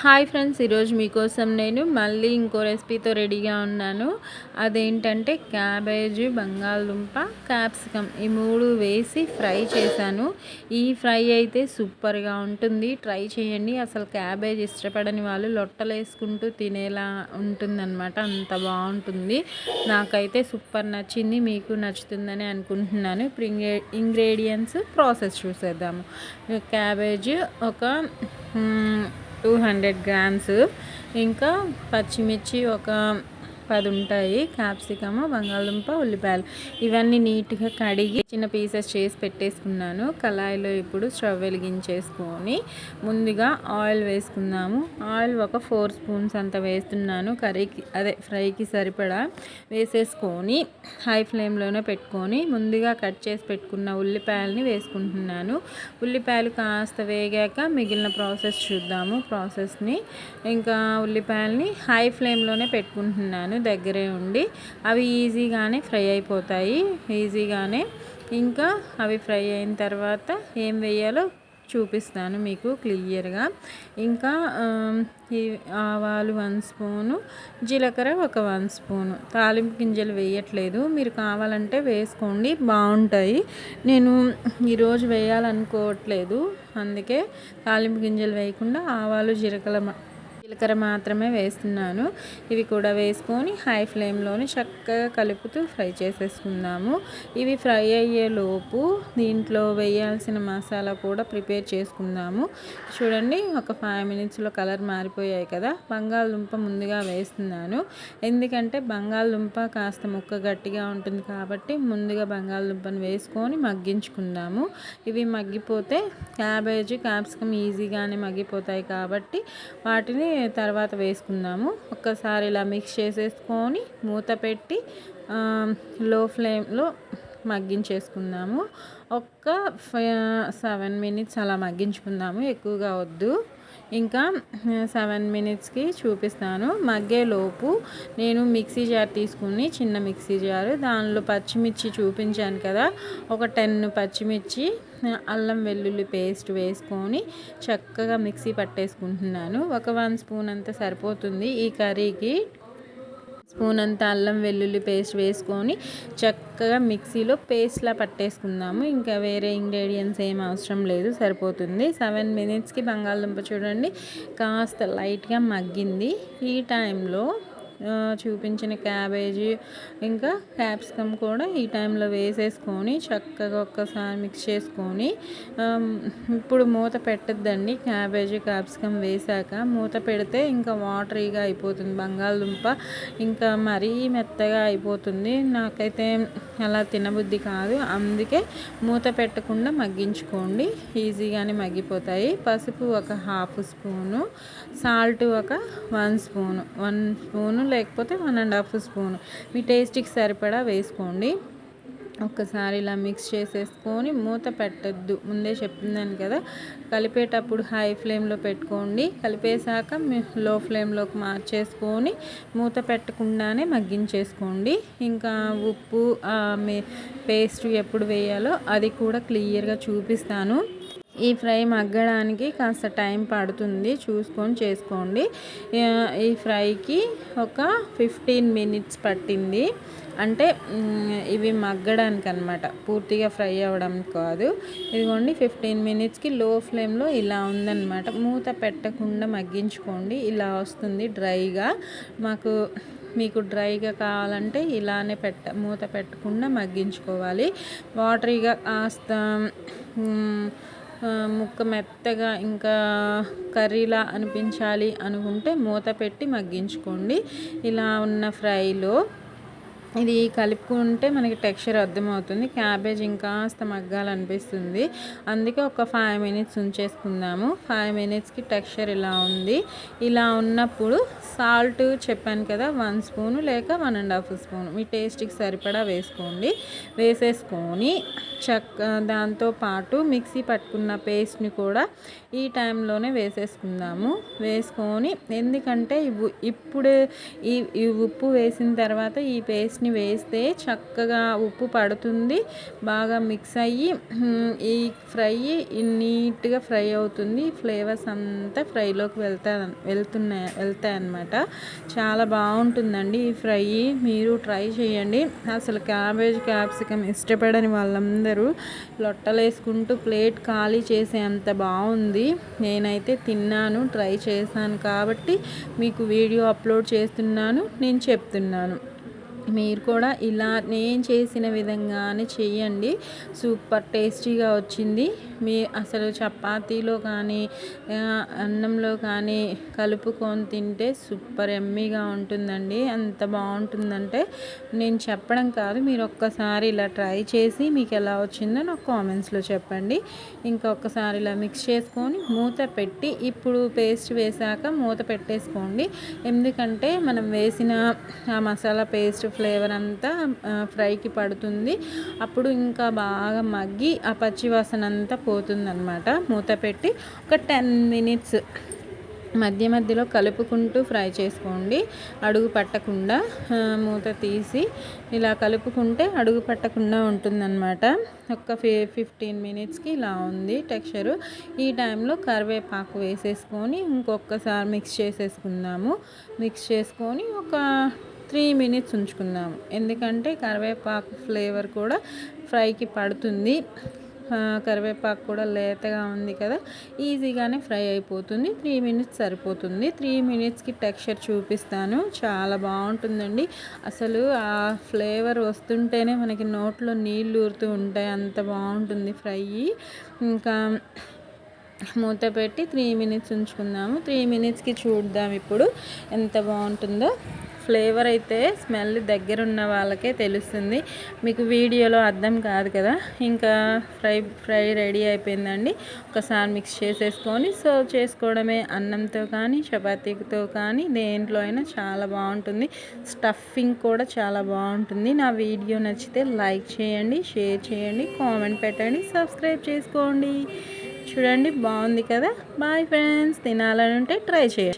Hi friends, ఈరోజు మీకోసం నేను మళ్ళీ ఇంకో రెసిపీతో రెడీగా ఉన్నాను. అదేంటంటే క్యాబేజీ, బంగాళదుంప, క్యాప్సికమ్ ఈ మూడు వేసి ఫ్రై చేశాను. ఈ ఫ్రై అయితే సూపర్గా ఉంటుంది, ట్రై చేయండి. అసలు క్యాబేజ్ ఇష్టపడని వాళ్ళు లొట్టలు వేసుకుంటూ తినేలా ఉంటుందన్నమాట, అంత బాగుంటుంది. నాకైతే సూపర్ నచ్చింది, మీకు నచ్చుతుందని అనుకుంటున్నాను. ఇప్పుడు ఇంగ్రీడియంట్స్ ప్రాసెస్ చూసేద్దాము. క్యాబేజ్ ఒక 200 గ్రామ్స్, ఇంకా పచ్చిమిర్చి ఒక 10 ఉంటాయి, క్యాప్సికమ్, బంగాళదుంప, ఉల్లిపాయలు ఇవన్నీ నీట్గా కడిగి చిన్న పీసెస్ చేసి పెట్టేసుకున్నాను. కళాయిలో ఇప్పుడు స్టవ్ వెలిగించేసుకొని ముందుగా ఆయిల్ వేసుకుందాము. ఆయిల్ ఒక 4 స్పూన్స్ అంత వేస్తున్నాను. కర్రీకి ఫ్రైకి సరిపడా వేసేసుకొని హై ఫ్లేమ్లోనే పెట్టుకొని ముందుగా కట్ చేసి పెట్టుకున్న ఉల్లిపాయలని వేసుకుంటున్నాను. ఉల్లిపాయలు కాస్త వేగాక మిగిలిన ప్రాసెస్ చూద్దాము. ప్రాసెస్ని ఇంకా ఉల్లిపాయలని హై ఫ్లేమ్లోనే పెట్టుకుంటున్నాను, దగ్గరే ఉండి. అవి ఈజీగానే ఫ్రై అయిపోతాయి, ఈజీగానే. ఇంకా అవి ఫ్రై అయిన తర్వాత ఏం వేయాలో చూపిస్తాను మీకు క్లియర్గా. ఇంకా ఈ ఆవాలు 1 స్పూను, జీలకర్ర ఒక 1 స్పూను. తాలింపు గింజలు వేయట్లేదు, మీరు కావాలంటే వేసుకోండి, బాగుంటాయి. నేను ఈరోజు వేయాలనుకోవట్లేదు, అందుకే తాలింపు గింజలు వేయకుండా ఆవాలు, జీలకర్ర మాత్రమే వేస్తున్నాను. ఇవి కూడా వేసుకొని హై ఫ్లేమ్లోని చక్కగా కలుపుతూ ఫ్రై చేసేసుకుందాము. ఇవి ఫ్రై అయ్యేలోపు దీంట్లో వేయాల్సిన మసాలా కూడా ప్రిపేర్ చేసుకుందాము. చూడండి, ఒక 5 మినిట్స్లో కలర్ మారిపోయాయి కదా. బంగాళదుంప ముందుగా వేస్తున్నాను, ఎందుకంటే బంగాళదుంప కాస్త ముక్క గట్టిగా ఉంటుంది కాబట్టి ముందుగా బంగాళదుంపను వేసుకొని మగ్గించుకుందాము. ఇవి మగ్గిపోతే క్యాబేజీ, క్యాప్సికమ్ ఈజీగానే మగ్గిపోతాయి కాబట్టి వాటిని తర్వాత వేసుకుందాము. ఒక్కసారి ఇలా మిక్స్ చేసేసుకొని మూత పెట్టి లో ఫ్లేమ్లో మగ్గించేసుకుందాము. ఒక్క 7 మినిట్స్ అలా మగ్గించుకుందాము, ఎక్కువగా వద్దు. ఇంకా 7 మినిట్స్కి చూపిస్తాను. మగ్గేలోపు నేను మిక్సీ జార్ తీసుకుని, చిన్న మిక్సీ జారు, దానిలో పచ్చిమిర్చి చూపించాను కదా, ఒక 10 పచ్చిమిర్చి, అల్లం వెల్లుల్లి పేస్ట్ వేసుకొని చక్కగా మిక్సీ పట్టేసుకుంటున్నాను. ఒక 1 స్పూన్ అంత సరిపోతుంది ఈ కర్రీకి. స్పూన్ అంత అల్లం వెల్లుల్లి పేస్ట్ వేసుకొని చక్కగా మిక్సీలో పేస్ట్లా పట్టేసుకుందాము. ఇంకా వేరే ఇంగ్రీడియంట్స్ ఏం అవసరం లేదు, సరిపోతుంది. 7 మినిట్స్కి బంగాళదుంప చూడండి కాస్త లైట్గా మగ్గింది. ఈ టైంలో చూపించిన క్యాబేజీ ఇంకా క్యాప్సికమ్ కూడా ఈ టైంలో వేసేసుకొని చక్కగా ఒక్కసారి మిక్స్ చేసుకొని, ఇప్పుడు మూత పెట్టద్దండి. క్యాబేజీ, క్యాప్సికమ్ వేసాక మూత పెడితే ఇంకా వాటరీగా అయిపోతుంది బంగాళదుంప, ఇంకా మరీ మెత్తగా అయిపోతుంది. నాకైతే అలా తినబుద్ధి కాదు, అందుకే మూత పెట్టకుండా మగ్గించుకోండి, ఈజీగానే మగ్గిపోతాయి. పసుపు ఒక 1/2 స్పూను, సాల్ట్ ఒక 1 స్పూను లేకపోతే 1.5 స్పూను, మీ టేస్ట్కి సరిపడా వేసుకోండి. ఒక్కసారి ఇలా మిక్స్ చేసేసుకొని మూత పెట్టద్దు, ముందే చెప్తున్నాను కదా. కలిపేటప్పుడు హై ఫ్లేమ్లో పెట్టుకోండి, కలిపేశాక లో ఫ్లేమ్లోకి మార్చేసుకొని మూత పెట్టకుండానే మగ్గించేసుకోండి. ఇంకా ఉప్పు, పేస్ట్ ఎప్పుడు వేయాలో అది కూడా క్లియర్గా చూపిస్తాను. ఈ ఫ్రై మగ్గడానికి కాస్త టైం పడుతుంది, చూసుకొని చేసుకోండి. ఈ ఫ్రైకి ఒక 15 మినిట్స్ పట్టింది, అంటే ఇవి మగ్గడానికి అనమాట, పూర్తిగా ఫ్రై అవ్వడం కాదు. ఇదిగోండి 15 మినిట్స్కి లో ఫ్లేమ్లో ఇలా ఉందన్నమాట. మూత పెట్టకుండా మగ్గించుకోండి, ఇలా వస్తుంది డ్రైగా. మీకు డ్రైగా కావాలంటే ఇలానే మూత పెట్టకుండా మగ్గించుకోవాలి. వాటరీగా కాస్త ముక్క మెత్తగా ఇంకా కర్రీలా అనిపించాలి అనుకుంటే మూత పెట్టి మగ్గించుకోండి. ఇలా ఉన్న ఫ్రైలో ఇది కలుపుకుంటే మనకి టెక్స్చర్ అర్థమవుతుంది. క్యాబేజ్ ఇంకాస్త మగ్గాలనిపిస్తుంది, అందుకే ఒక 5 మినిట్స్ ఉంచేసుకుందాము. 5 మినిట్స్కి టెక్స్చర్ ఇలా ఉంది. ఇలా ఉన్నప్పుడు సాల్ట్ చెప్పాను కదా, 1 స్పూను లేక 1.5 స్పూను, మీ టేస్ట్కి సరిపడా వేసుకోండి. వేసేసుకొని దాంతోపాటు మిక్సీ పట్టుకున్న పేస్ట్ని కూడా ఈ టైంలోనే వేసేసుకుందాము. వేసుకొని, ఎందుకంటే ఇప్పుడు ఈ ఉప్పు వేసిన తర్వాత ఈ పేస్ట్ ఇంగ్రీడియంట్స్ని వేస్తే చక్కగా ఉప్పు పడుతుంది, బాగా మిక్స్ అయ్యి ఈ ఫ్రై నీట్గా ఫ్రై అవుతుంది. ఫ్లేవర్స్ అంతా ఫ్రైలోకి వెళ్తాయి అన్నమాట. చాలా బాగుంటుందండి ఈ ఫ్రై. మీరు ట్రై చేయండి. అసలు క్యాప్సికమ్ ఇష్టపడని వాళ్ళందరూ లొట్టలేసుకుంటూ ప్లేట్ ఖాళీ చేసే అంత బాగుంది. నేనైతే తిన్నాను, ట్రై చేశాను కాబట్టి మీకు వీడియో అప్లోడ్ చేస్తున్నాను, నేను చెప్తున్నాను. మీరు కూడా ఇలా నేను చేసిన విధంగానే చేయండి. సూపర్ టేస్టీగా వచ్చింది. మీ అసలు చపాతీలో కానీ అన్నంలో కానీ కలుపుకొని తింటే సూపర్ ఎమ్మీగా ఉంటుందండి. అంత బాగుంటుందంటే నేను చెప్పడం కాదు, మీరు ఒక్కసారి ఇలా ట్రై చేసి మీకు ఎలా వచ్చిందో నాకు కామెంట్స్లో చెప్పండి. ఇంకొకసారి ఇలా మిక్స్ చేసుకొని మూత పెట్టి, ఇప్పుడు పేస్ట్ వేసాక మూత పెట్టేసుకోండి. ఎందుకంటే మనం వేసిన ఆ మసాలా పేస్ట్ ఫ్లేవర్ అంతా ఫ్రైకి పడుతుంది. అప్పుడు ఇంకా బాగా మగ్గి ఆ పచ్చివాసన అంతా పోతుందన్నమాట. మూత పెట్టి ఒక 10 మినిట్స్ మధ్య మధ్యలో కలుపుకుంటూ ఫ్రై చేసుకోండి, అడుగు పట్టకుండా. మూత తీసి ఇలా కలుపుకుంటే అడుగు పట్టకుండా ఉంటుందన్నమాట. ఒక 15 మినిట్స్కి ఇలా ఉంది టెక్స్చరు. ఈ టైంలో కరివేపాకు వేసేసుకొని ఇంకొకసారి మిక్స్ చేసేసుకుందాము. మిక్స్ చేసుకొని ఒక 3 మినిట్స్ ఉంచుకుందాము. ఎందుకంటే కరివేపాకు ఫ్లేవర్ కూడా ఫ్రైకి పడుతుంది. కరివేపాకు కూడా లేతగా ఉంది కదా, ఈజీగానే ఫ్రై అయిపోతుంది. 3 మినిట్స్ సరిపోతుంది. 3 మినిట్స్కి టెక్స్చర్ చూపిస్తాను. చాలా బాగుంటుందండి. అసలు ఆ ఫ్లేవర్ వస్తుంటేనే మనకి నోట్లో నీళ్ళు ఊరుతూ ఉంటాయి, అంత బాగుంటుంది ఫ్రై. ఇంకా మూత పెట్టి 3 మినిట్స్ ఉంచుకుందాము. 3 మినిట్స్కి చూద్దాం ఇప్పుడు ఎంత బాగుంటుందో. ఫ్లేవర్ అయితే స్మెల్ దగ్గరున్న వాళ్ళకే తెలుస్తుంది, మీకు వీడియోలో అర్థం కాదు కదా. ఇంకా ఫ్రై రెడీ అయిపోయిందండి. ఒకసారి మిక్స్ చేసేసుకొని సర్వ్ చేసుకోవడమే. అన్నంతో కానీ చపాతీతో కానీ దేంట్లో అయినా చాలా బాగుంటుంది. స్టఫింగ్ కూడా చాలా బాగుంటుంది. నా వీడియో నచ్చితే లైక్ చేయండి, షేర్ చేయండి, కామెంట్ పెట్టండి, సబ్స్క్రైబ్ చేసుకోండి. చూడండి బాగుంది కదా. Bye friends. తినాలని ఉంటే ట్రై చేయండి.